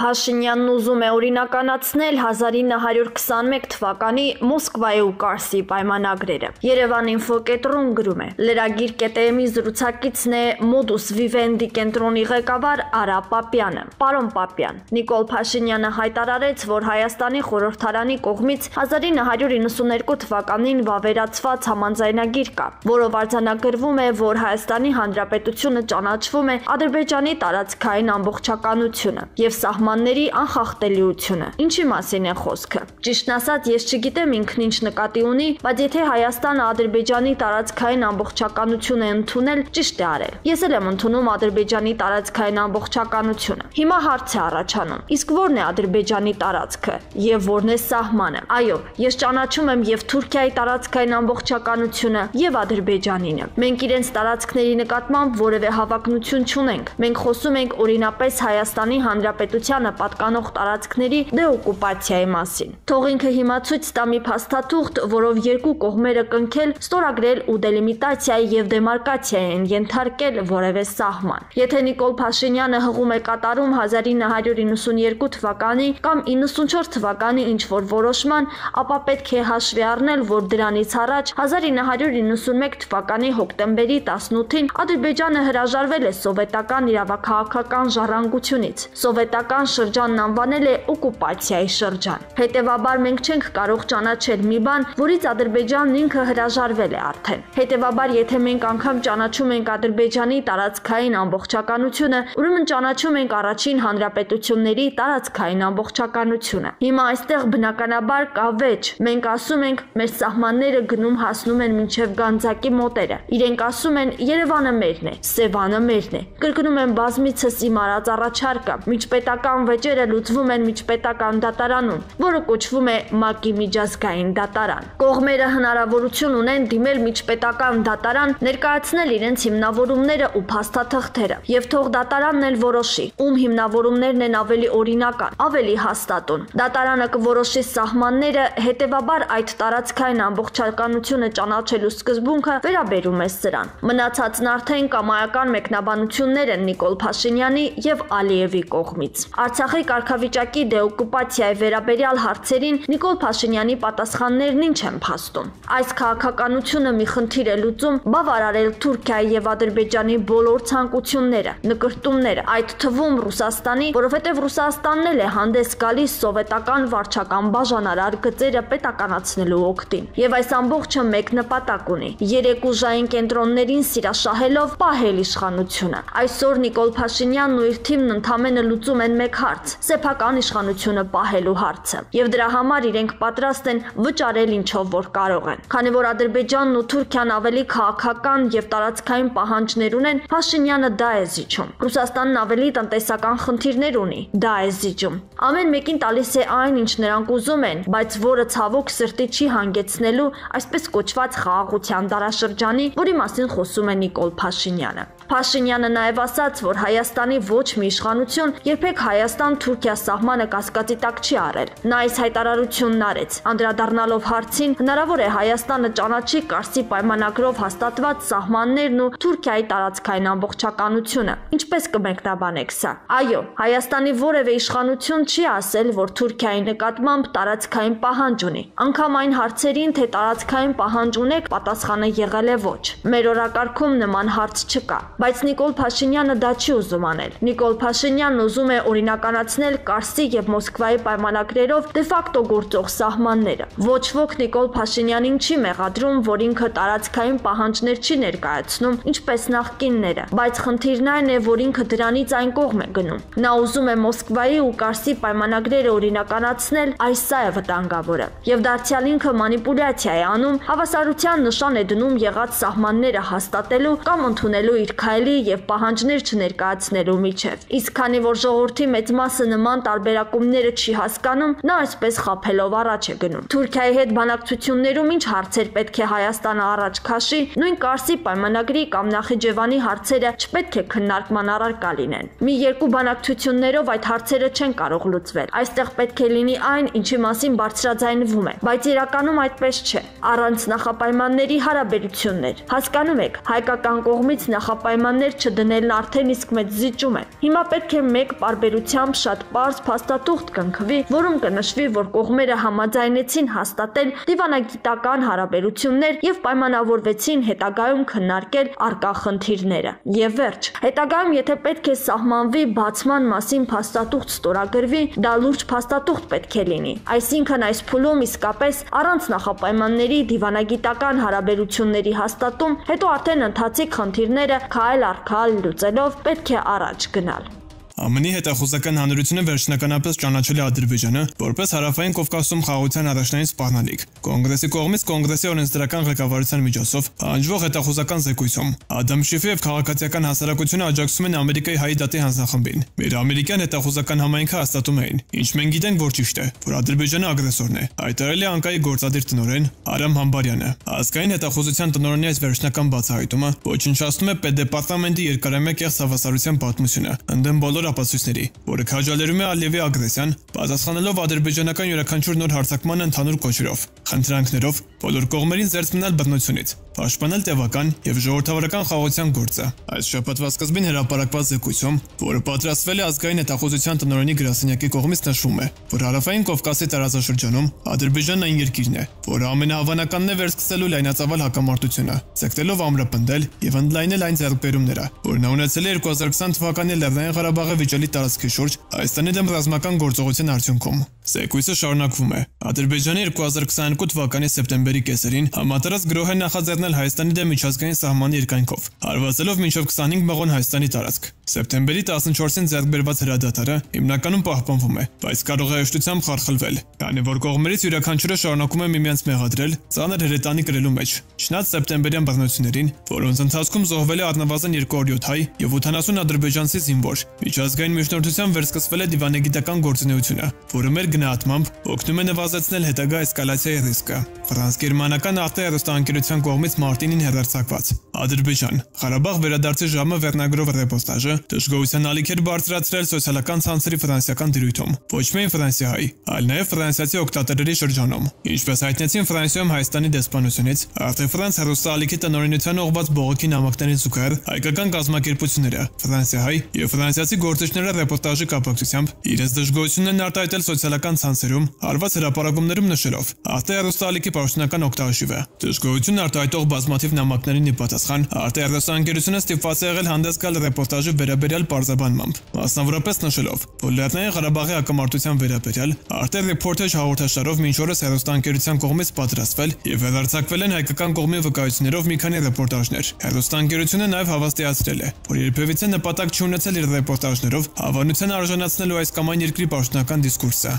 Փաշինյանն ուզում է օրինականացնել 1921 թվականի Մոսկվայի ու Կարսի պայմանագրերը։ Yerevan.info.ru-ն գրում է. Լրագիր.am-ի զրուցակիցն է Modus Vivendi կենտրոնի ղեկավար Արա Պապյանը։ Պարոն Պապյան, Նիկոլ Փաշինյանը հայտարարեց, որ Հայաստանի խորհրդարանի կողմից 1992 թվականին վավերացված համանձայնագիր կա, որով արձանագրվում է, որ Հայաստանի Հանրապետությունը ճանաչվում է Ադրբեջանի տարածքային ամբողջականությունը եւ սահմանների անխախտելիությունը։ Ինչի մասին է խոսքը։ Ճիշտն ասած, ես չգիտեմ ինքն ինչ նկատի ունի, բայց եթե Հայաստանը Ադրբեջանի տարածքային ամբողջականություն է ընդունել, ճիշտ է արել։ Ես էլ եմ ընդունում Ադրբեջանի տարածքային ամբողջականությունը։ Հիմա հարց է առաջանում. իսկ ո՞րն է Ադրբեջանի տարածքը եւ ո՞րն է սահմանը։ Այո, ես ճանաչում եմ եւ Թուրքիայի տարածքային ամբողջականությունը եւ Ադրբեջանինը։ Մենք իրենց տարածքների նկատմամբ որևէ հավակնություն չունենք։ Մենք խոսում ենք օրինապես Հայաստանի Հանրապետությանը պատկանող տարածքների դեօկուպացիայի մասին։ Թող ինքը հիմա ցույց տա մի փաստաթուղթ, որով երկու կողմերը կնքել, ստորագրել ու դելիմիտացիայի եւ դեմարկացիայի են ենթարկել որևէ սահման։ Եթե Նիկոլ Փաշինյանը հղում է կատարում 1992 թվականի կամ 94 թվականի ինչ-որ որոշման, ապա պետք է հաշվի առնել, որ դրանից առաջ 1991 թվականի հոկտեմբերի 18-ին Ադրբեջանը հրաժարվել է սովետական իրավաքաղաքական ժառանգությունից։ Սովետական շրջանն անվանել է օկուպացիայի շրջան։ Հետևաբար մենք չենք կարող ճանաչել մի բան, որից Ադրբեջանն ինքը հրաժարվել է արդեն։ Հետևաբար եթե մենք անգամ ճանաչում ենք Ադրբեջանի տարածքային ամբողջականությունը, ուրեմն ճանաչում ենք առաջին հանրապետությունների տարածքային ամբողջականությունը։ Հիմա այստեղ բնականաբար կա վեճ։ Մենք ասում ենք, մեր սահմանները գնում հասնում են մինչև Գանձակի մոտերը։ Իրենք ասում են Երևանը մերն է, Սևանը մերն է։ Կրկնում են բազմիցս իմ արած առաջարկը։ Միջպետական վեճերը լուծվում են միջպետական դատարանում, որը կոչվում է ՄԱԿ-ի միջազգային դատարան։ Կողմերը հնարավորություն ունեն դիմել միջպետական դատարան, ներկայացնել իրենց հիմնավորումները ու փաստաթղթերը, եւ թող դատարանն էլ որոշի, ում հիմնավորումներն են ավելի օրինական, ավելի հաստատուն։ Դատարանը կորոշի սահմանները, հետևաբար այդ տարածքային ամբողջականությունը ճանաչելու սկզբունքը վերաբերում է սրան։ Մնացածն արդեն կամայական մեկնաբանություններ են Նիկոլ Փաշինյանի եւ Ալիևի կողմից։ Արցախի կարգավիճակի դեօկուպացիայի վերաբերյալ հարցերին Նիկոլ Փաշինյանի պատասխաններն ինչ են փաստում։ Այս քաղաքականությունը մի խնդիր է լուծում բավարարել Թուրքիայի եւ Ադրբեջանի բոլոր ցանկությունները, նկրտումները, այդ թվում Ռուսաստանի, որովհետեւ Ռուսաստանն էլ է հանդես գալիս սովետական վարչական բաժանարար գծերը պետականացնելու օգտին։ Եվ այս ամբողջը մեկ նպատակ ունի՝ երեք ուժային կենտրոններին սիրաշահելով պահել իշխանությունը։ Այսօր Նիկոլ Փաշինյանն ու իր թիմն ընդամենը լուծում են մեկ հարց՝ սեփական իշխանությունը պահելու հարցը։ Եվ դրա համար իրենք պատրաստ են վճարել ինչով որ կարող են։ Քանի որ Ադրբեջանն ու Թուրքիան ավելի քաղաքական եւ տարածքային պահանջներ ունեն, Փաշինյանը դա է զիջում։ Ռուսաստանն ավելի տնտեսական խնդիրներ ունի, դա է զիջում։ Ամեն մեկին տալիս է այն, ինչ նրանք ուզում են, բայց որը ցավոք սրտի չի հանգեցնելու այսպես կոչված խաղաղության դարաշրջանի, որի մասին խոսում է Նիկոլ Փաշինյանը։ Փաշինյանը նաև ասաց, որ Հայաստանի ոչ մի իշխանություն երբեք Հայաստան-Թուրքիա սահմանը կասկածի տակ չի արել։ Նա այս հայտարարությունն արեց, անդրադառնալով հարցին, հնարավոր է Հայաստանը ճանաչի Կարսի պայմանագրով հաստատված սահմաններն ու Թուրքիայի տարածքային ամբողջականությունը։ Ինչպես կմեկնաբանեք սա։ Այո, Հայաստանի որևէ իշխանություն չի ասել, որ Թուրքիայի նկատմամբ տարածքային պահանջ ունի։ Անգամ այն հարցերին, թե տարածքային պահանջ ունեք, պատասխանը եղել է ոչ։ Մեր օրակարգում նման հարց չկա։ Բայց Նիկոլ Փաշինյանը դա չի ուզում անել։ Նիկոլ Փաշինյանն ուզում է օրինականացնել Կարսի եւ Մոսկվայի պայմանագրերով դե ֆակտո գործող սահմանները։ Ոչ ոք Նիկոլ Փաշինյանին չի մեղադրում, որ ինքը տարածքային պահանջներ չի ներկայացնում, ինչպես նախկինները, բայց խնդիրն այն է, որ ինքը դրանից այն կողմ է գնում։ Նա ուզում է Մոսկվայի ու Կարսի պայմանագրերը օրինականացնել, այս սա է վտանգավորը։ Եվ դարձյալ ինքը մանիպուլյացիա է անում, հավասարության նշան է դնում եղած սահմանները հաստատելու կամ ընդունելու իր քայլի եւ պահանջներ չներկայացնելու միջև։ Իսկ քանի որ ժողովրդի մեծ մասը նման տարբերակումները չի հասկանում, նա այսպես խաբելով առաջ է գնում։ Թուրքիայի հետ բանակցություններում ինչ հարցեր պետք է Հայաստանը առաջ քաշի, նույն Կարսի պայմանագրի կամ Նախիջևանի հարցերը չպետք է քննարկման առարկա լինեն։ Մի երկու բանակցություններով այդ հարցերը չեն կարող լուծվել։ Այստեղ պետք է լինի այն, ինչի մասին բարձրաձայնվում է, բայց իրականում այդպես չէ։ Առանց նախապայմանների հարաբերություններ։ Հասկանում եք, հայկական կողմից նախապայմաններ չդնելն արդեն իսկ մեծ զիջում է։ Հիմա պետք է մեկ պարբերության ուղղությամբ շատ պարզ փաստաթուղթ կնքվի, որում կնշվի, որ կողմերը համաձայնեցին հաստատել դիվանագիտական հարաբերություններ եւ պայմանավորվեցին հետագայում քննարկել առկա խնդիրները։ Եվ վերջ, հետագայում եթե պետք է սահմանվի բացման մասին փաստաթուղթ ստորագրվի, դա լուրջ փաստաթուղթ պետք է լինի։ Այսինքն այս փուլում իսկապես առանց նախապայմանների դիվանագիտական հարաբերությունների հաստատում, հետո արդեն ընթացիկ խնդիրները քայլ առ քայլ լուծելով պետք է առաջ գնալ։ ԱՄՆ-ի հետախուզական հանրությունը վերջնականապես ճանաչել է Ադրբեջանը որպես Հարավային Կովկասում խաղաղության առաջնային սպառնալիք։ Կոնգրեսի կողմից Կոնգրեսի օրենսդրական ղեկավարության միջոցով պահանջվող հետախուզական զեկույցում Ադամ Շիֆը եւ քաղաքացիական հասարակությունը աջակցում են Ամերիկայի հայ դատի հանձնախմբին։ Մեր ամերիկյան հետախուզական համայնքը հաստատում էին, ինչ մենք գիտենք, որ ճիշտ է, որ Ադրբեջանը ագրեսորն է, հայտարարել է Անկայի գործադիր տնօրեն Արամ Համբարյանը։ Ազգային հետախուզության տնօրենի այս վերջնական բացահայտումը ոչնչացնում է պետդեպարտամենտի երկարամյա կեղծ հավասարության պատմությունը, ընդդեմ բոլոր ապացույցների, որը քաջալերում է Ալիևի ագրեսիան, պատասխանելով ադրբեջանական յուրաքանչյուր նոր հարձակման ընդհանուր կոչերով, խնդրանքներով բոլոր կողմերին զերծ մնալ բռնությունից, պաշտպանել տևական եւ ժողովրդավարական խաղաղության գործը։ Այս շաբաթվա սկզբին հրապարակված զեկույցում, որը պատրաստվել է ազգային հետախուզության տնօրենի գրասենյակի կողմից, նշվում է, որ Հարավային Կովկասի տարածաշրջանում Ադրբեջանն այն երկիրն է, որը ամենահավանականն է վերսկսելու լայնածավալ հակամարտությունը, ցեկտելով ամրապնդել եւ ընդլայնել այն ձեռքբերումները, որն ունեցել է 2020 թվականի Լեռնային Ղարաբաղի վիճելի տարածքի շուրջ Հայաստանի դեմ ռազմական գործողության արդյունքում։ Զեկույցը շարունակվում է։ Ադրբեջանը 2022 թվականի սեպտեմբերի կեսերին համատարած գրոհ է նախաձեռնել Հայաստանի դեմ միջազգային սահմանի երկայնքով, հարվածելով մինչև 25 մղոն Հայաստանի տարածք։ Սեպտեմբերի 14-ին ձեռքբերված հրադադարը հիմնականում պահպանվում է, բայց կարող է հեշտությամբ խարխլվել, քանի որ կողմերից յուրաքանչյուրը շարունակում է միմյանց մեղադրել ծանր հրետանի կրելու մեջ։ Չնայած սեպտեմբերյան բռնություններին, որոնց ընթացքում զոհվել է առնվազն 207 հայ եւ 80 ադրբեջանցի զինվոր, միջազգային միջնորդությամբ վերսկսվել է դիվանագիտական գործունեությունը, որը մեր գնահատմամբ օգնում է նվազեցնել հետագա էսկալացիայի ռիսկը։ Ֆրանս-գերմանական արտահայտության կողմից մարտին հեռարձակված Ադրբեջան Ղարաբաղ վերադարձի ժամը վերնագրով ռեպորտաժը դժգոհության ալիք էր բարձրացրել սոցիալական ցանցերի ֆրանսիական դրույթում, ոչ միայն ֆրանսիայի, այլ նաև ֆրանսիացի օգտատերերի շրջանում։ Ինչպես հայտնեցին Ֆրանսիայում Հայաստանի դեսպանությունից, Arte France հեռուստաալիքի տնօրինության ուղղված բողոքի նամակներին զուգահեռ հայկական կազմակերպությունները, ֆրանսիահայ եւ ֆրանսիացի գործիչները ռեպորտաժի կապակցությամբ իրենց դժգոհությունն են արտահայտել սոցիալական ցանցերում, արված հրապարակումներում նշելով. Arte հեռուստաալիքի պաշտոնական օգտահաշիվ է։ Դժգոհություն արտահայտող բազմաթիվ նամակներին ի պատասխան Arte հեռուստաընկերությունը ստիպված է եղել հանդես գալ ռեպորտաժի վերաբերյալ պարզաբանմամբ, մասնավորապես նշելով, որ Լեռնային Ղարաբաղի հակամարտության վերաբերյալ Arte Reportage հաղորդաշարով մինչ օրս հեռուստաընկերության կողմից պատրաստվել եւ վերարձակվել են հայկական կողմի վկայություններով մի քանի ռեպորտաժներ։ Հեռուստաընկերությունը նաեւ հավաստիացրել է, որ երբևիցե նպատակ չի ունեցել իր ռեպորտաժներով հավանության արժանացնելու այս կամ այն երկրի պաշտոնական դիսկուրսը։